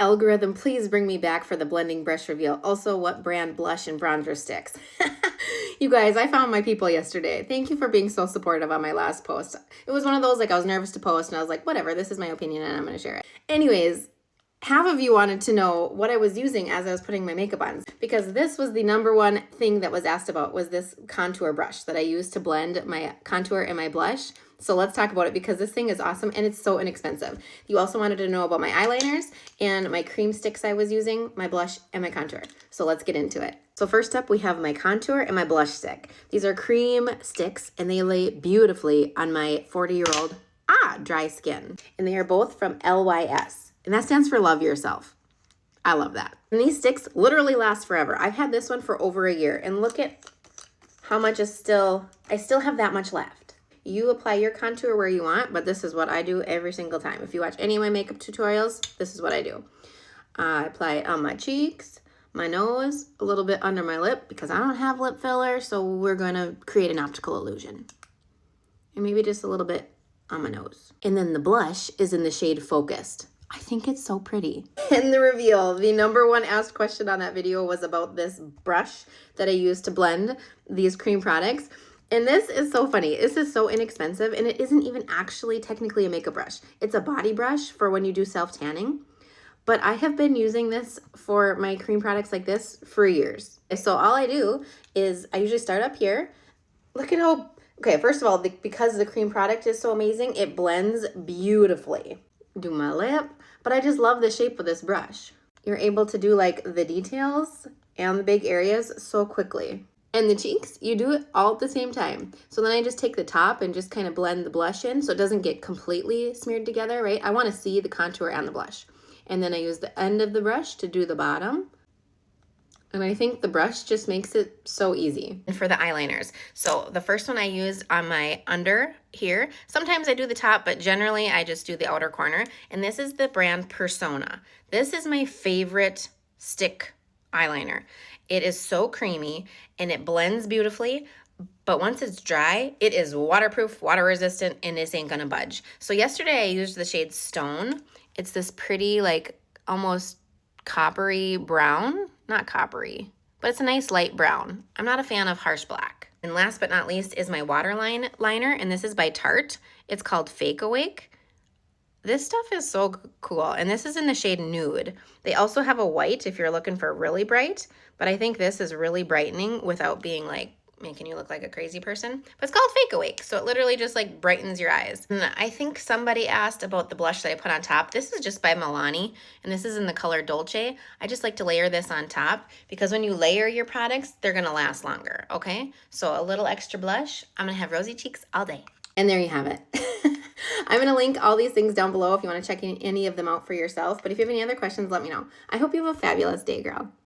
Algorithm, please bring me back for the blending brush reveal. Also, what brand blush and bronzer sticks? You guys, I found my people yesterday. Thank you for being so supportive on my last post. It was one of those, like, I was nervous to post, and I was like, whatever, this is my opinion, and I'm going to share it. Anyways, half of you wanted to know what I was using as I was putting my makeup on, because this was the number one thing that was asked about, was this contour brush that I use to blend my contour and my blush. So let's talk about it, because this thing is awesome and it's so inexpensive. You also wanted to know about my eyeliners and my cream sticks I was using, my blush and my contour. So let's get into it. So first up, we have my contour and my blush stick. These are cream sticks and they lay beautifully on my 40-year-old dry skin. And they are both from LYS. And that stands for Love Yourself. I love that. And these sticks literally last forever. I've had this one for over a year. And look at how much I still have that much left. You apply your contour where you want, but this is what I do every single time. If you watch any of my makeup tutorials, this is what I do. I apply it on my cheeks, my nose, a little bit under my lip, because I don't have lip filler, so we're going to create an optical illusion. And maybe just a little bit on my nose. And then the blush is in the shade Focused. I think it's so pretty. And the reveal, the number one asked question on that video was about this brush that I use to blend these cream products. And this is so funny. This is so inexpensive, and it isn't even actually technically a makeup brush. It's a body brush for when you do self-tanning. But I have been using this for my cream products like this for years. So all I do is I usually start up here. Look at how, okay, first of all, because the cream product is so amazing, it blends beautifully. Do my lip, but I just love the shape of this brush. You're able to do like the details and the big areas so quickly. And the cheeks, you do it all at the same time. So then I just take the top and just kind of blend the blush in so it doesn't get completely smeared together, right? I want to see the contour and the blush. And then I use the end of the brush to do the bottom. And I think the brush just makes it so easy. And for the eyeliners, so the first one I use on my under here. Sometimes I do the top, but generally I just do the outer corner. And this is the brand Persona. This is my favorite stick eyeliner. It is so creamy and it blends beautifully, but once it's dry, it is waterproof, water resistant, and this ain't gonna budge. So yesterday I used the shade Stone. It's this pretty, like almost coppery brown, not coppery, but it's a nice light brown. I'm not a fan of harsh black. And last but not least is my waterline liner, and this is by Tarte. It's called Fake Awake. This stuff is so cool, and this is in the shade Nude. They also have a white if you're looking for really bright, but I think this is really brightening without being like making you look like a crazy person. But it's called Fake Awake, so it literally just like brightens your eyes. And I think somebody asked about the blush that I put on top. This is just by Milani, and this is in the color Dolce. I just like to layer this on top because when you layer your products, they're gonna last longer, okay? So a little extra blush. I'm gonna have rosy cheeks all day. And there you have it. I'm going to link all these things down below if you want to check any of them out for yourself. But if you have any other questions, let me know. I hope you have a fabulous day, girl.